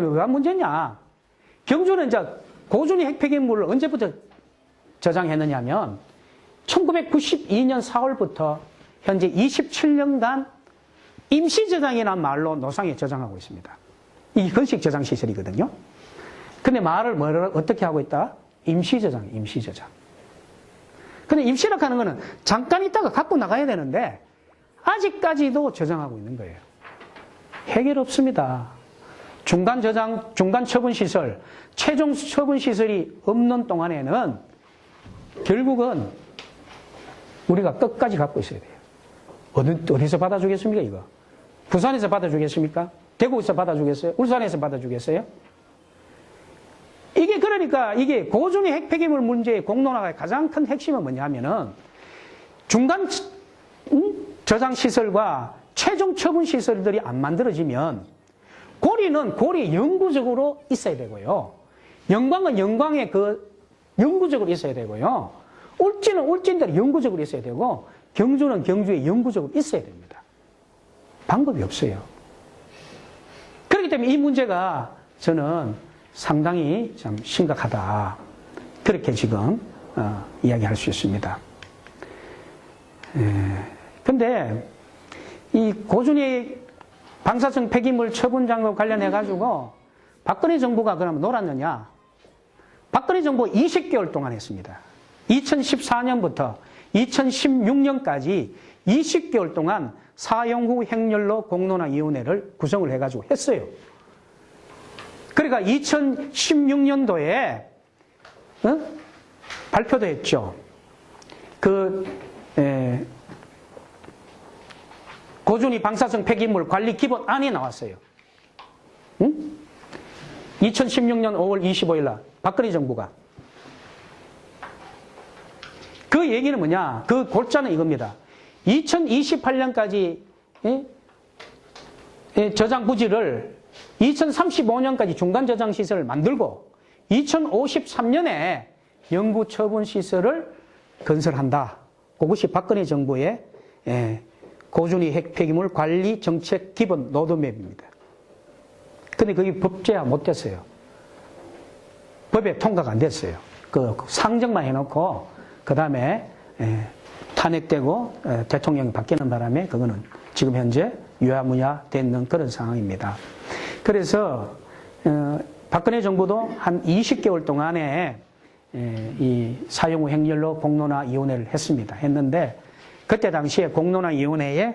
뭐가 문제냐? 경주는 이제 고준위 핵폐기물을 언제부터 저장했느냐 하면 1992년 4월부터 현재 27년간 임시 저장이라는 말로 노상에 저장하고 있습니다. 이게 건식 저장 시설이거든요. 근데 말을 어떻게 하고 있다? 임시 저장, 임시 저장. 근데 임시라고 하는 거는 잠깐 있다가 갖고 나가야 되는데 아직까지도 저장하고 있는 거예요. 해결 없습니다. 중간 저장, 중간 처분 시설, 최종 처분 시설이 없는 동안에는 결국은 우리가 끝까지 갖고 있어야 돼요. 어디서 받아주겠습니까, 이거? 부산에서 받아주겠습니까? 대구에서 받아주겠어요? 울산에서 받아주겠어요? 이게 그러니까 이게 고준위 핵폐기물 문제의 공론화의 가장 큰 핵심은 뭐냐면은 중간 저장시설과 최종 처분시설들이 안 만들어지면 고리는 고리에 영구적으로 있어야 되고요. 영광은 영광에 영구적으로 있어야 되고요. 울진은 울진대로 영구적으로 있어야 되고 경주는 경주에 영구적으로 있어야 됩니다. 방법이 없어요. 그렇기 때문에 이 문제가 저는 상당히 참 심각하다. 그렇게 지금 이야기할 수 있습니다. 근데 이 고준위 방사성 폐기물 처분장과 관련해가지고 박근혜 정부가 그러면 놀았느냐? 박근혜 정부 20개월 동안 했습니다. 2014년부터 2016년까지 20개월 동안 사용 후 행렬로 공론화위원회를 구성을 해가지고 했어요. 그러니까 2016년도에 발표도 했죠. 고준위 방사성 폐기물 관리 기본안이 나왔어요. 2016년 5월 25일 날 박근혜 정부가. 그 얘기는 뭐냐? 그 골자는 이겁니다. 2028년까지 저장 부지를 2035년까지 중간 저장 시설을 만들고 2053년에 영구 처분 시설을 건설한다. 그것이 박근혜 정부의 고준위 핵폐기물 관리 정책 기본 로드맵입니다. 근데 그게 법제화 못 됐어요. 법에 통과가 안 됐어요. 그 상정만 해놓고 그 다음에 탄핵되고 대통령이 바뀌는 바람에 그거는 지금 현재 유야무야 되는 그런 상황입니다. 그래서 박근혜 정부도 한 20개월 동안에 이 사용 후 행렬로 공론화위원회를 했는데 그때 당시에 공론화위원회에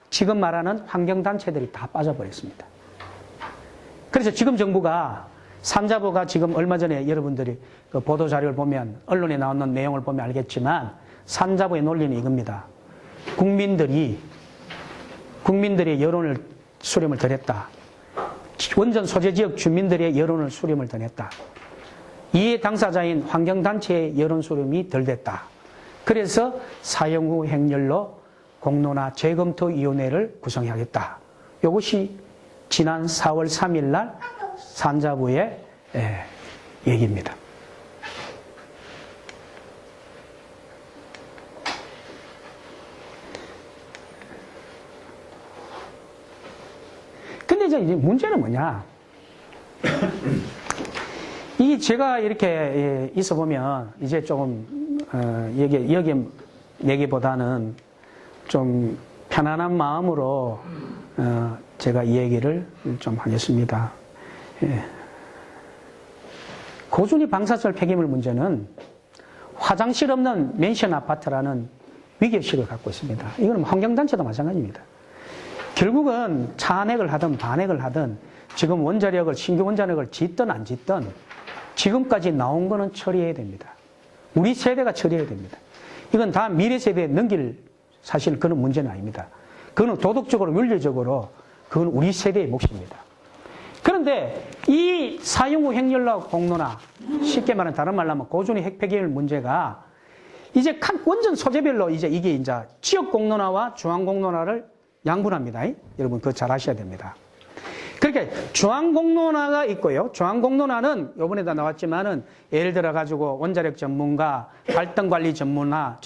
지금 말하는 환경단체들이 다 빠져버렸습니다. 그래서 지금 정부가 산자부가 지금 얼마 전에 여러분들이 그 보도자료를 보면 언론에 나오는 내용을 보면 알겠지만 산자부의 논리는 이겁니다. 국민들의 여론을 수렴을 덜 했다. 원전 소재지역 주민들의 여론을 수렴을 덜 했다. 이해 당사자인 환경단체의 여론 수렴이 덜 됐다. 그래서 사용 후 행렬로 공론화 재검토위원회를 구성해야겠다. 이것이 지난 4월 3일 날 산자부의 얘기입니다. 근데 이제 문제는 뭐냐? 이 제가 이렇게 있어 보면 이제 조금 여기 내기보다는 좀 편안한 마음으로 제가 이 얘기를 좀 하겠습니다. 고준위 방사성 폐기물 문제는 화장실 없는 맨션 아파트라는 위기의식을 갖고 있습니다. 이건 환경단체도 마찬가지입니다. 결국은 차안액을 하든 반액을 하든 지금 원자력을 신규 원자력을 짓든 안 짓든 지금까지 나온 거는 처리해야 됩니다. 우리 세대가 처리해야 됩니다. 이건 다 미래 세대에 넘길 사실 그런 문제는 아닙니다. 그거는 도덕적으로 윤리적으로 그건 우리 세대의 몫입니다. 그런데 이 사용 후 행렬로 공론화, 쉽게 말하면 다른 말로 하면 고준위 핵폐기물 문제가 이제 각 원전 소재별로 이게 지역 공론화와 중앙 공론화를 양분합니다. 여러분 그거 잘 아셔야 됩니다. 그러니까 중앙 공론화가 있고요. 중앙 공론화는 이번에도 나왔지만은 예를 들어 가지고 원자력 전문가, 발전 관리 전문가,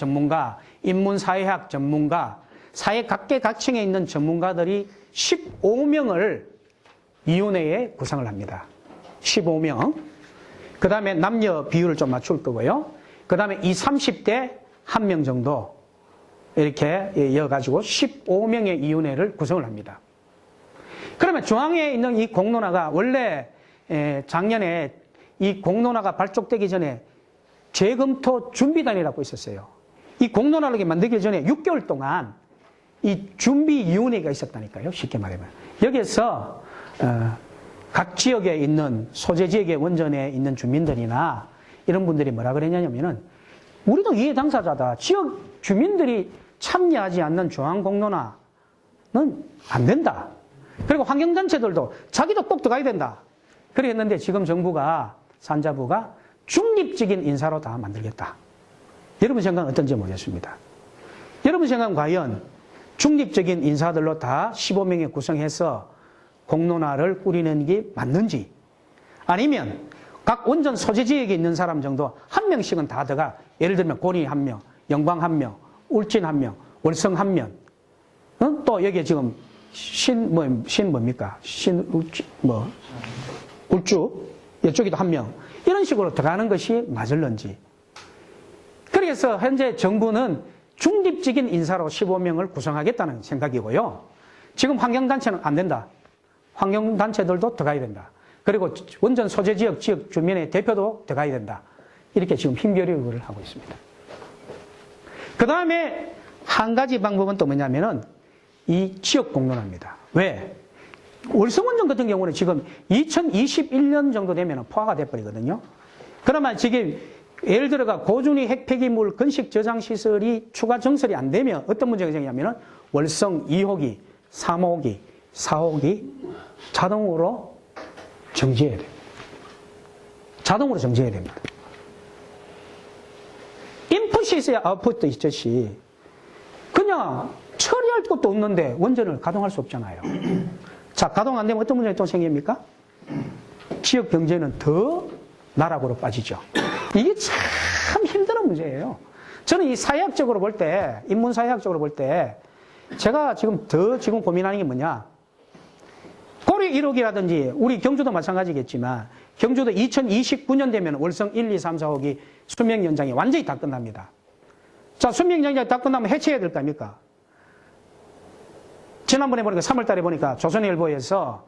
인문사회학 전문가, 사회 각계각층에 있는 전문가들이 15명을 위원회에 구성을 합니다. 15명. 그 다음에 남녀 비율을 좀 맞출 거고요. 그 다음에 20, 30대 1명 정도 이렇게 이어가지고 15명의 위원회를 구성을 합니다. 그러면 중앙에 있는 이 공론화가 원래 작년에 이 공론화가 발족되기 전에 재검토 준비단이라고 있었어요. 이 공론화를 만들기 전에 6개월 동안 이 준비위원회가 있었다니까요. 쉽게 말하면. 여기에서 각 지역에 있는 소재 지역의 원전에 있는 주민들이나 이런 분들이 뭐라 그랬냐면은 우리도 이해 당사자다. 지역 주민들이 참여하지 않는 중앙공론화는 안 된다. 그리고 환경단체들도 자기도 꼭 들어가야 된다. 그랬는데 지금 정부가 산자부가 중립적인 인사로 다 만들겠다. 여러분 생각은 어떤지 모르겠습니다. 여러분 생각은 과연 중립적인 인사들로 다 15명에 구성해서 공론화를 꾸리는 게 맞는지, 아니면 각 원전 소재 지역에 있는 사람 정도 한 명씩은 다 들어가. 예를 들면 고리 한 명, 영광 한 명, 울진 한 명, 월성 한 명, 또 여기에 지금 울주 이쪽에도 한 명, 이런 식으로 들어가는 것이 맞을런지. 그래서 현재 정부는 중립적인 인사로 15명을 구성하겠다는 생각이고요. 지금 환경단체는 안 된다. 환경단체들도 들어가야 된다. 그리고 원전 소재 지역 주민의 대표도 들어가야 된다. 이렇게 지금 힘겨루 요구를 하고 있습니다. 그 다음에 한 가지 방법은 또 뭐냐면은 이 지역 공론화입니다. 왜? 월성원전 같은 경우는 지금 2021년 정도 되면 포화가 돼버리거든요. 그러면 지금 예를 들어가 고준위 핵폐기물 건식 저장 시설이 추가 정설이 안 되면 어떤 문제가 생기냐면은 월성 2호기, 3호기, 4호기 자동으로 정지해야 됩니다. 자동으로 정지해야 됩니다. 인풋이 있어야 아웃풋도 있듯이 그냥 처리할 것도 없는데 원전을 가동할 수 없잖아요. 자, 가동 안 되면 어떤 문제가 또 생깁니까? 지역 경제는 더 나락으로 빠지죠. 이게 참 힘든 문제예요. 저는 이 사회학적으로 볼 때, 인문사회학적으로 볼 때, 제가 지금 고민하는 게 뭐냐. 고려 1호기라든지, 우리 경주도 마찬가지겠지만, 경주도 2029년 되면 월성 1, 2, 3, 4호기 수명 연장이 완전히 다 끝납니다. 자, 수명 연장이 다 끝나면 해체해야 될 거 아닙니까? 지난번에 보니까 3월 달에 보니까 조선일보에서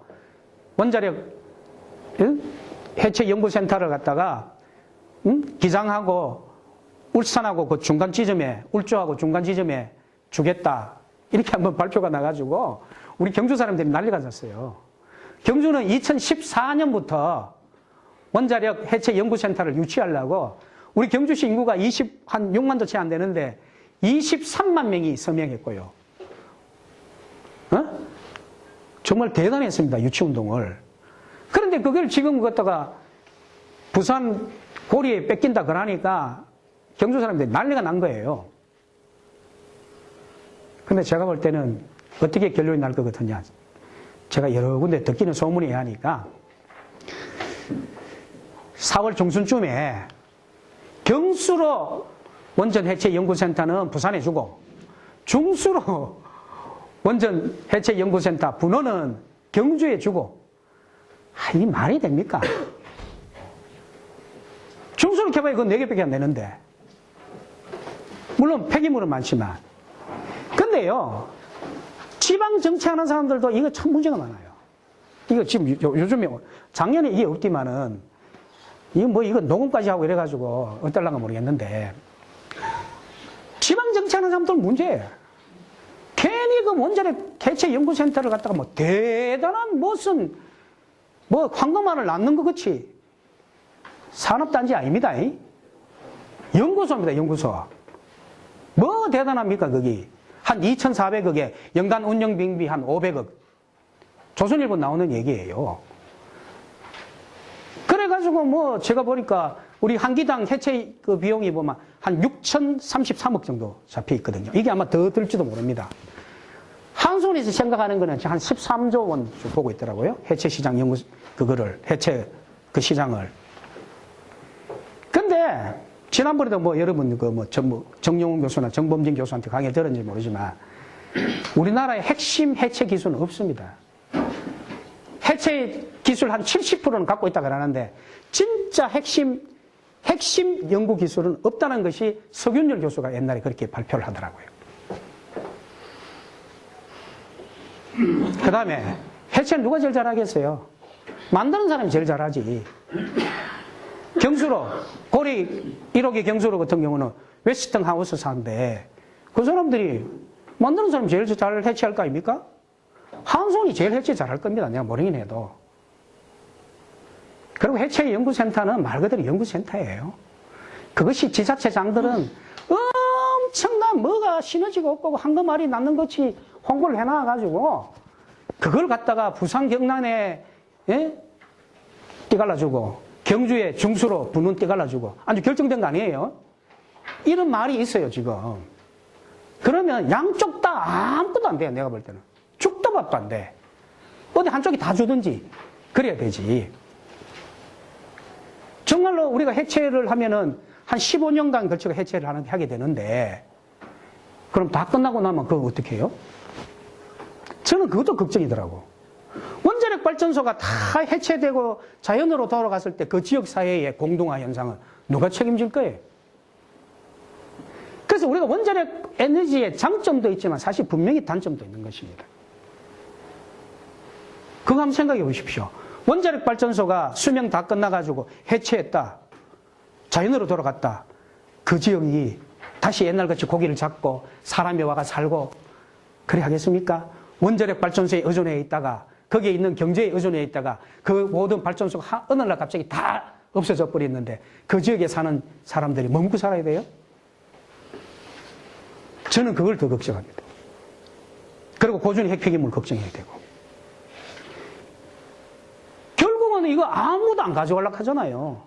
원자력 해체 연구센터를 갖다가 기장하고 울산하고 그 중간 지점에, 울주하고 중간 지점에 주겠다. 이렇게 한번 발표가 나가지고 우리 경주 사람들이 난리가 났어요. 경주는 2014년부터 원자력 해체 연구센터를 유치하려고 우리 경주시 인구가 한 6만도 채 안 되는데 23만 명이 서명했고요. 정말 대단했습니다. 유치운동을. 그런데 그걸 지금 갖다가 부산 고리에 뺏긴다 그러니까 경주 사람들이 난리가 난 거예요. 근데 제가 볼 때는 어떻게 결론이 날 것 같으냐. 제가 여러 군데 듣기는 소문이 하니까 4월 중순쯤에 경수로 원전 해체 연구센터는 부산에 주고 중수로 원전 해체 연구센터 분원은 경주에 주고, 이 말이 됩니까? 중수를 켜봐야 그건 4개밖에 안 되는데. 물론 폐기물은 많지만. 근데요, 지방 정치하는 사람들도 이거 참 문제가 많아요. 이거 지금 요즘에, 작년에 이게 없지만은, 이거 녹음까지 하고 이래가지고 어떨란가 모르겠는데, 지방 정치하는 사람들 문제예요. 괜히 그 원자력 해체 연구센터를 갖다가 대단한 무슨 황금알을 낳는 것 같이 산업단지 아닙니다. 연구소입니다. 연구소. 뭐 대단합니까 거기. 한 2,400억에 연간 운영비용비 한 500억. 조선일보 나오는 얘기예요. 그래가지고 제가 보니까 우리 한 기당 해체 그 비용이 보면 한 6,033억 정도 잡혀 있거든요. 이게 아마 더 들지도 모릅니다. 한손에서 생각하는 거는 한 13조 원 보고 있더라고요. 해체 시장 해체 그 시장을. 근데, 지난번에도 여러분 정용훈 교수나 정범진 교수한테 강의 들었는지 모르지만, 우리나라의 핵심 해체 기술은 없습니다. 해체 기술 한 70%는 갖고 있다고 그러는데 진짜 핵심 연구 기술은 없다는 것이 석윤열 교수가 옛날에 그렇게 발표를 하더라고요. 그 다음에 해체는 누가 제일 잘하겠어요? 만드는 사람이 제일 잘하지. 경수로, 고리 1호기 경수로 같은 경우는 웨스팅하우스사인데 그 사람들이 만드는 사람이 제일 잘 해체할 거 아닙니까? 한손이 제일 해체 잘할 겁니다. 내가 모르긴 해도. 그리고 해체 연구센터는 말 그대로 연구센터예요. 그것이 지자체장들은 엄청난 뭐가 시너지가 없고 황금알이 낳는 것이 홍보를 해놔가지고 그걸 갖다가 부산 경남에 띠갈라주고 경주에 중수로 부는 띠갈라주고 아주 결정된 거 아니에요. 이런 말이 있어요 지금. 그러면 양쪽 다 아무것도 안 돼요. 내가 볼 때는. 죽도 밥도 안 돼. 어디 한쪽이 다 주든지 그래야 되지. 정말로 우리가 해체를 하면은 한 15년간 걸쳐서 해체를 하게 되는데 그럼 다 끝나고 나면 그거 어떻게 해요? 저는 그것도 걱정이더라고. 원자력 발전소가 다 해체되고 자연으로 돌아갔을 때 그 지역 사회의 공동화 현상은 누가 책임질 거예요? 그래서 우리가 원자력 에너지의 장점도 있지만 사실 분명히 단점도 있는 것입니다. 그거 한번 생각해 보십시오. 원자력 발전소가 수명 다 끝나가지고 해체했다. 자연으로 돌아갔다. 그 지역이 다시 옛날같이 고기를 잡고 사람이 와가 살고 그래 하겠습니까? 원자력 발전소에 의존해 있다가 거기에 있는 경제에 의존해 있다가 그 모든 발전소가 어느 날 갑자기 다 없어져 버렸는데 그 지역에 사는 사람들이 머물고 살아야 돼요? 저는 그걸 더 걱정합니다. 그리고 고준위 핵폐기물 걱정해야 되고. 결국은 이거 아무도 안 가져가려고 하잖아요.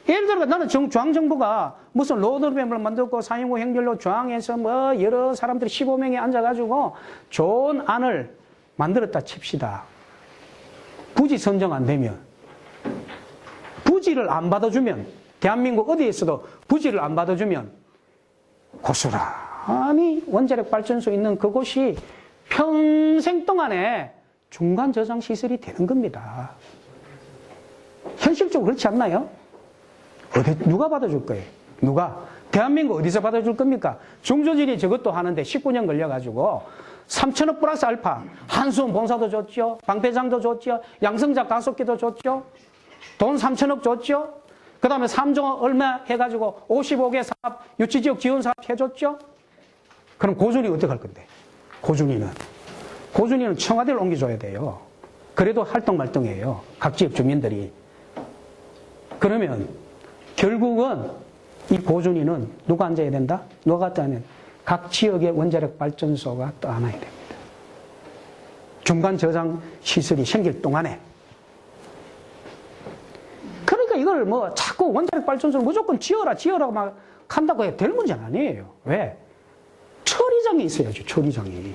예를 들어 나는 중앙정부가 무슨 로드맵을 만들고 4.25 행렬로 중앙에서 뭐 여러 사람들이 15명이 앉아가지고 좋은 안을 만들었다 칩시다. 부지 선정 안 되면, 부지를 안 받아주면, 대한민국 어디에서도 부지를 안 받아주면 고스란히 원자력 발전소 있는 그곳이 평생 동안에 중간 저장 시설이 되는 겁니다. 현실적으로 그렇지 않나요? 누가 받아줄 거예요? 누가? 대한민국 어디서 받아줄 겁니까? 중조진이 저것도 하는데 19년 걸려가지고 3천억 플러스 알파, 한수원 본사도 줬죠, 방패장도 줬죠, 양성작 가속기도 줬죠, 돈 3천억 줬죠, 그 다음에 3조 얼마 해가지고 55개 사업, 유치지역 지원 사업 해줬죠? 그럼 고준이 어떻게 할 건데? 고준이는 청와대를 옮겨줘야 돼요. 그래도 할동말동이에요. 각 지역 주민들이. 그러면 결국은 이 고준위는 누가 앉아야 된다? 누가 떠나면 각 지역의 원자력 발전소가 떠나야 됩니다. 중간 저장 시설이 생길 동안에. 그러니까 이걸 뭐 자꾸 원자력 발전소를 무조건 지어라 막 한다고 해도 될 문제는 아니에요. 왜? 처리장이 있어야죠. 처리장이.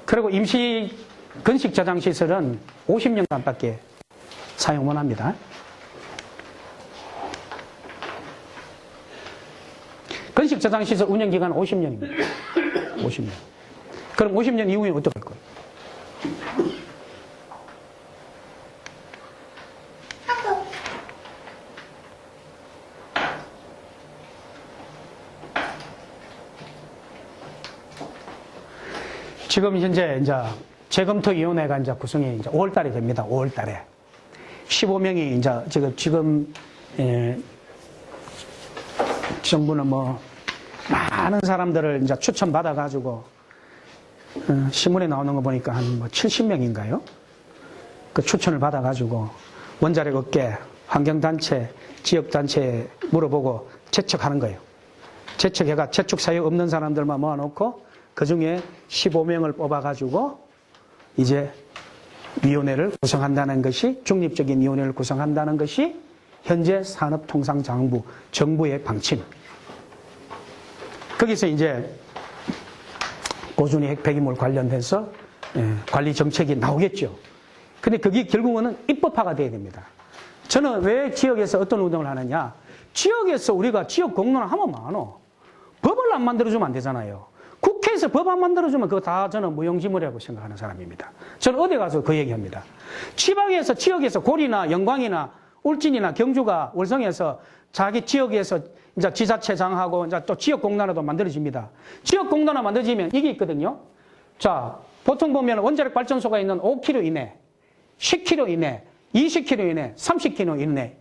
그리고 임시 건식 저장 시설은 50년간밖에 사용 못 합니다. 건식 저장 시설 운영 기간 50년입니다. 50년. 그럼 50년 이후에 어떻게 할 거예요? 지금 현재 이제 재검토위원회가 이제 구성이 이제 5월 달에 됩니다. 5월 달에. 15명이 이제 지금 정부는 뭐 많은 사람들을 이제 추천받아가지고 신문에 나오는 거 보니까 한 뭐 70명인가요? 그 추천을 받아가지고 원자력 업계, 환경단체, 지역단체에 물어보고 채척하는 거예요. 채척해가 채축 사유 없는 사람들만 모아놓고 그 중에 15명을 뽑아가지고 이제 위원회를 구성한다는 것이, 중립적인 위원회를 구성한다는 것이 현재 산업통상자원부 정부의 방침. 거기서 이제 고준위 핵폐기물 관련해서 관리 정책이 나오겠죠. 근데 그게 결국은 입법화가 돼야 됩니다. 저는 왜 지역에서 어떤 운동을 하느냐. 지역에서 우리가 지역 공론을 하면 많어. 법을 안 만들어주면 안 되잖아요. 국회에서 법 안 만들어주면 그거 다 저는 무용지물이라고 생각하는 사람입니다. 저는 어디 가서 그 얘기합니다. 지방에서, 지역에서 고리나 영광이나 울진이나 경주가 월성에서 자기 지역에서 이제 지자체장하고 이제 또 지역공단화도 만들어집니다. 지역공단화 만들어지면 이게 있거든요. 자, 보통 보면 원자력 발전소가 있는 5km 이내, 10km 이내, 20km 이내, 30km 이내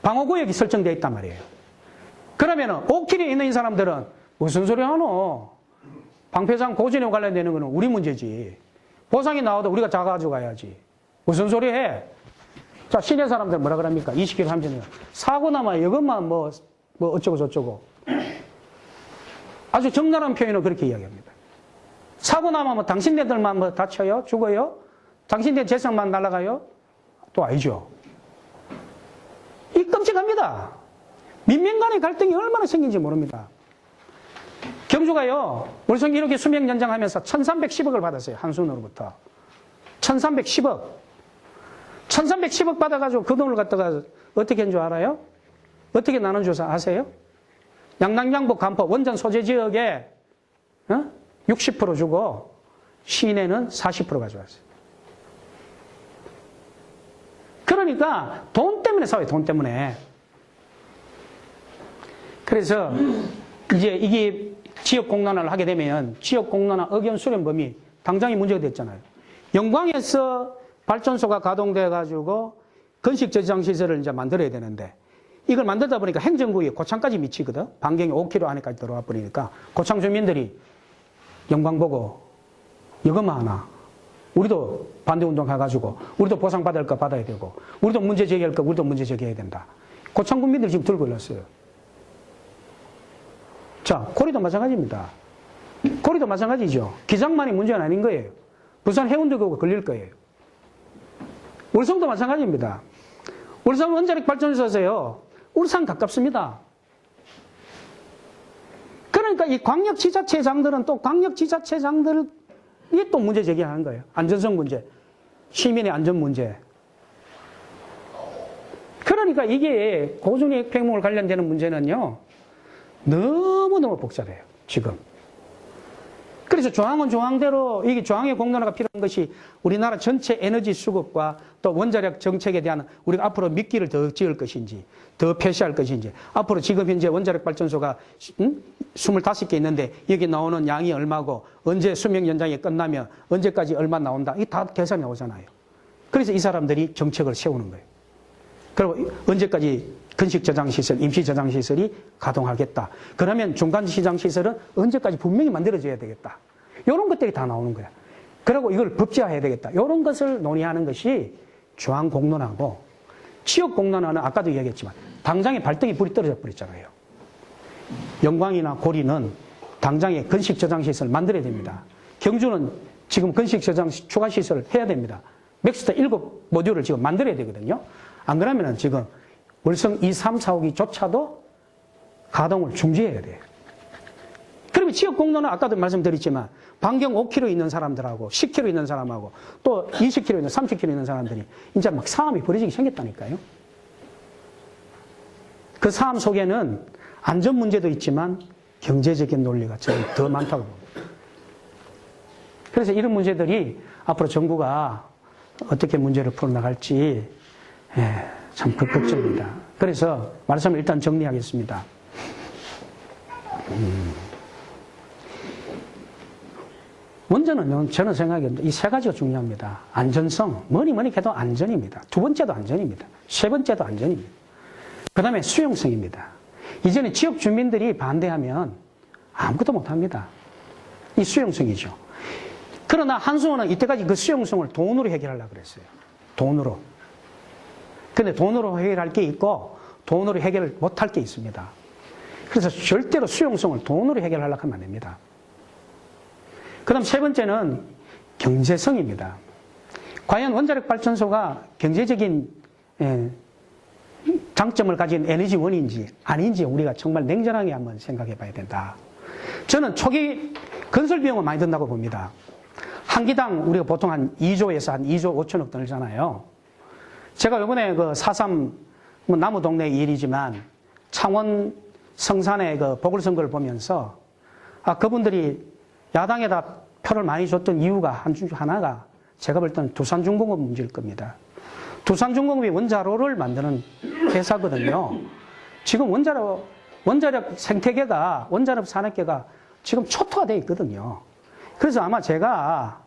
방어구역이 설정되어 있단 말이에요. 그러면 5km 이내인 사람들은 무슨 소리 하노? 방패장 고진에 관련되는 거는 우리 문제지. 보상이 나와도 우리가 잡아가지고 가야지. 무슨 소리 해? 자, 시내 사람들 뭐라 그럽니까? 20km, 30km. 사고 나면 이것만 뭐 어쩌고 저쩌고. 아주 적나라한 표현으로 그렇게 이야기합니다. 사고 나면 뭐 당신네들만 뭐 다쳐요? 죽어요? 당신네 재산만 날아가요? 또 아니죠. 이 끔찍합니다. 민민 간의 갈등이 얼마나 생긴지 모릅니다. 경주가요, 월성 1호기 수명 연장하면서 1310억을 받았어요. 한순으로부터. 1310억. 1310억 받아가지고 그 돈을 갖다가 어떻게 한 줄 알아요? 어떻게 나눈 줄 아세요? 양남양북 간포 원전 소재 지역에 60% 주고 시내는 40% 가져왔어요. 그러니까 돈 때문에 싸워요. 돈 때문에. 그래서 이제 이게 지역공론화를 하게 되면 지역공론화 의견 수렴 범위 당장이 문제가 됐잖아요. 영광에서 발전소가 가동돼가지고 건식 저장시설을 이제 만들어야 되는데 이걸 만들다 보니까 행정구역이 고창까지 미치거든. 반경이 5km 안에까지 들어와 버리니까 고창 주민들이 영광 보고 이것만 하나. 우리도 반대운동 해가지고 우리도 보상받을 거 받아야 되고 우리도 문제 제기할 거 우리도 문제 제기해야 된다. 고창 국민들이 지금 들고 일렀어요. 자, 고리도 마찬가지입니다. 고리도 마찬가지죠. 기장만이 문제는 아닌 거예요. 부산 해운대 그거 걸릴 거예요. 월성도 마찬가지입니다. 월성 원자력 발전소에서요. 울산 가깝습니다. 그러니까 이 광역지자체장들은 또 광역지자체장들이 또 문제 제기하는 거예요. 안전성 문제, 시민의 안전 문제. 그러니까 이게 고준위 폐기물 관련되는 문제는요. 너무너무 복잡해요. 지금. 그래서 조항은 조항대로 이게 조항의 공론화가 필요한 것이 우리나라 전체 에너지 수급과 또 원자력 정책에 대한 우리가 앞으로 미끼를 더 지을 것인지 더 표시할 것인지 앞으로 지금 현재 원자력 발전소가 25개 있는데 여기 나오는 양이 얼마고 언제 수명 연장이 끝나면 언제까지 얼마 나온다. 이게 다 계산이 나오잖아요. 그래서 이 사람들이 정책을 세우는 거예요. 그리고 언제까지 건식 저장시설, 임시 저장시설이 가동하겠다. 그러면 중간 시장시설은 언제까지 분명히 만들어져야 되겠다. 이런 것들이 다 나오는 거야. 그리고 이걸 법제화해야 되겠다. 이런 것을 논의하는 것이 조항공론화고 지역공론화는 아까도 이야기했지만 당장에 발등에 불이 떨어져 버렸잖아요. 영광이나 고리는 당장에 건식 저장시설 만들어야 됩니다. 경주는 지금 건식 저장 추가시설을 해야 됩니다. 맥스터 7모듈을 지금 만들어야 되거든요. 안 그러면 지금 월성 2, 3, 4, 5기조차도 가동을 중지해야 돼요. 그러면 지역공론은 아까도 말씀드렸지만 반경 5km 있는 사람들하고 10km 있는 사람하고 또 20km 있는 30km 있는 사람들이 이제 막 싸움이 벌어지기 생겼다니까요. 그 싸움 속에는 안전 문제도 있지만 경제적인 논리가 저는 더 많다고 봅니다. 그래서 이런 문제들이 앞으로 정부가 어떻게 문제를 풀어나갈지 참 걱정입니다. 그래서 말씀을 일단 정리하겠습니다. 먼저는 저는 생각합니다. 이 세 가지가 중요합니다. 안전성, 뭐니 해도 안전입니다. 두 번째도 안전입니다. 세 번째도 안전입니다. 그 다음에 수용성입니다. 이전에 지역 주민들이 반대하면 아무것도 못합니다. 이 수용성이죠. 그러나 한수원은 이때까지 그 수용성을 돈으로 해결하려고 그랬어요. 돈으로. 근데 돈으로 해결할 게 있고 돈으로 해결을 못할 게 있습니다. 그래서 절대로 수용성을 돈으로 해결하려고 하면 안 됩니다. 그 다음 세 번째는 경제성입니다. 과연 원자력 발전소가 경제적인 장점을 가진 에너지원인지 아닌지 우리가 정말 냉정하게 한번 생각해 봐야 된다. 저는 초기 건설 비용은 많이 든다고 봅니다. 한 기당 우리가 보통 한 2조에서 한 2조 5천억 들잖아요. 제가 이번에 그 4.3 나무 동네 일이지만 창원 성산의 그 보궐선거를 보면서 그분들이 야당에다 표를 많이 줬던 이유가 하나가 제가 볼 때는 두산중공업 문제일 겁니다. 두산중공업이 원자로를 만드는 회사거든요. 지금 원자력 생태계가, 원자력 산업계가 지금 초토화되어 있거든요. 그래서 아마 제가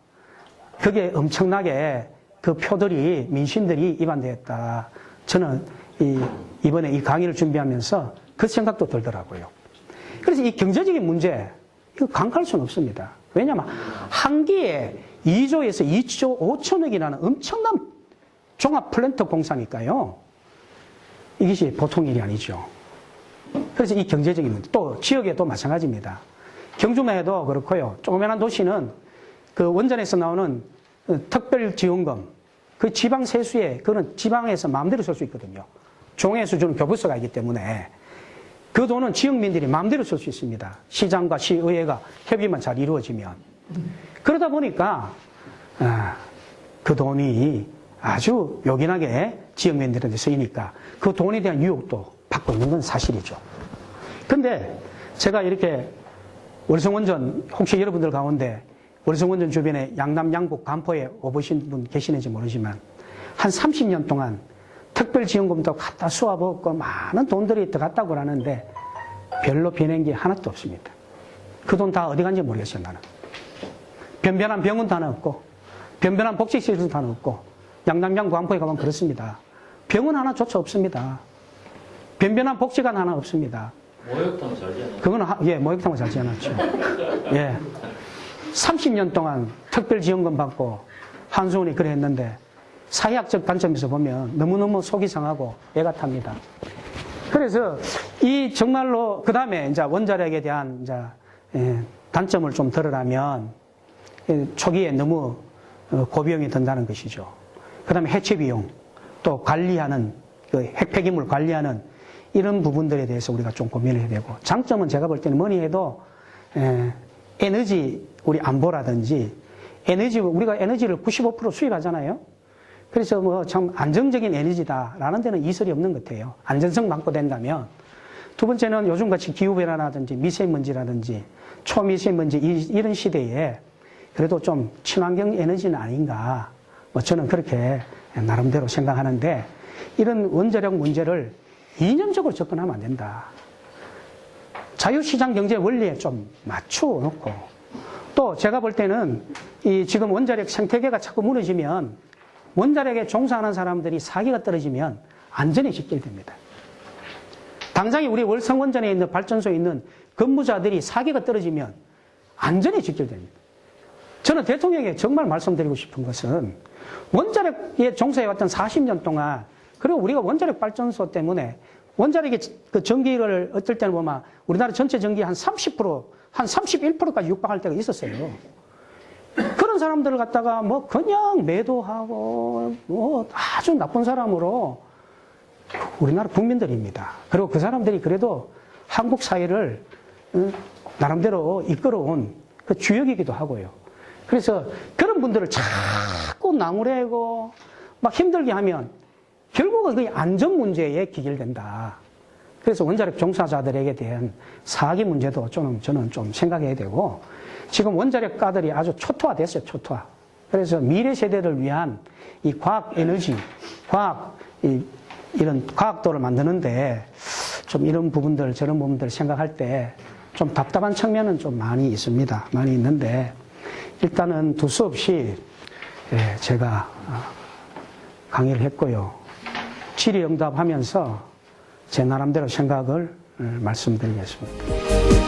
그게 엄청나게 그 표들이, 민심들이 이반되었다. 저는 이번에 이 강의를 준비하면서 그 생각도 들더라고요. 그래서 이 경제적인 문제, 이거 간과할 수는 없습니다. 왜냐하면 한 기에 2조에서 2조 5천억이라는 엄청난 종합 플랜트 공사니까요. 이것이 보통 일이 아니죠. 그래서 이 경제적인 문제, 또 지역에도 마찬가지입니다. 경주만 해도 그렇고요. 조그마한 도시는 그 원전에서 나오는 특별지원금, 그 지방 세수에, 그거는 지방에서 마음대로 쓸 수 있거든요. 종회 수준은 교부서가 있기 때문에 그 돈은 지역민들이 마음대로 쓸 수 있습니다. 시장과 시의회가 협의만 잘 이루어지면. 그러다 보니까 그 돈이 아주 요긴하게 지역민들한테 쓰이니까 그 돈에 대한 유혹도 받고 있는 건 사실이죠. 근데 제가 이렇게 월성원전, 혹시 여러분들 가운데 월성원전 주변에 양남, 양북, 간포에 오보신 분 계시는지 모르지만 한 30년 동안 특별지원금도 갖다 쏘아먹고 많은 돈들이 들어갔다고 하는데 별로 변한 게 하나도 없습니다. 그 돈 다 어디 간지 모르겠어요, 나는. 변변한 병원도 하나 없고, 변변한 복지시설도 하나 없고, 양남, 양북, 간포에 가면 그렇습니다. 병원 하나조차 없습니다. 변변한 복지관 하나 없습니다. 목욕탕 잘 지어놨죠? 그거는, 목욕탕은 잘 지어놨죠. 예. 30년 동안 특별지원금 받고 한수원이 그래 했는데 사회학적 관점에서 보면 너무너무 속이 상하고 애가 탑니다. 그래서 이 정말로 그 다음에 이제 원자력에 대한 이제 단점을 좀 들으라면 초기에 너무 고비용이 든다는 것이죠. 그 다음에 해체 비용, 또 관리하는 그 핵폐기물 관리하는 이런 부분들에 대해서 우리가 좀 고민을 해야 되고, 장점은 제가 볼 때는 뭐니 해도 에너지 우리 안보라든지 우리가 에너지를 95% 수입하잖아요. 그래서 뭐 참 안정적인 에너지다라는 데는 이설이 없는 것 같아요. 안전성 확보된다면. 두 번째는 요즘같이 기후변화라든지 미세먼지라든지 초미세먼지 이런 시대에 그래도 좀 친환경 에너지는 아닌가. 뭐 저는 그렇게 나름대로 생각하는데, 이런 원자력 문제를 이념적으로 접근하면 안 된다. 자유시장 경제 원리에 좀 맞춰놓고, 또 제가 볼 때는 이 지금 원자력 생태계가 자꾸 무너지면 원자력에 종사하는 사람들이 사기가 떨어지면 안전이 직결됩니다. 당장에 우리 월성원전에 있는 발전소에 있는 근무자들이 사기가 떨어지면 안전이 직결됩니다. 저는 대통령에게 정말 말씀드리고 싶은 것은 원자력에 종사해왔던 40년 동안, 그리고 우리가 원자력 발전소 때문에 원자력의 그 전기를 어떨 때는 보면 우리나라 전체 전기 한 30%, 한 31%까지 육박할 때가 있었어요. 그런 사람들을 갖다가 뭐 그냥 매도하고 뭐 아주 나쁜 사람으로 우리나라 국민들입니다. 그리고 그 사람들이 그래도 한국 사회를 나름대로 이끌어온 그 주역이기도 하고요. 그래서 그런 분들을 자꾸 나무래고 막 힘들게 하면 결국은 그 안전 문제에 기결된다. 그래서 원자력 종사자들에게 대한 사기 문제도 저는 좀 생각해야 되고, 지금 원자력가들이 아주 초토화됐어요, 초토화. 그래서 미래 세대를 위한 이 과학 에너지, 이런 과학도를 만드는데 좀 이런 부분들, 저런 부분들 생각할 때 좀 답답한 측면은 좀 많이 있습니다. 많이 있는데, 일단은 두서없이 제가 강의를 했고요. 질의응답하면서 제 나름대로 생각을 말씀드리겠습니다.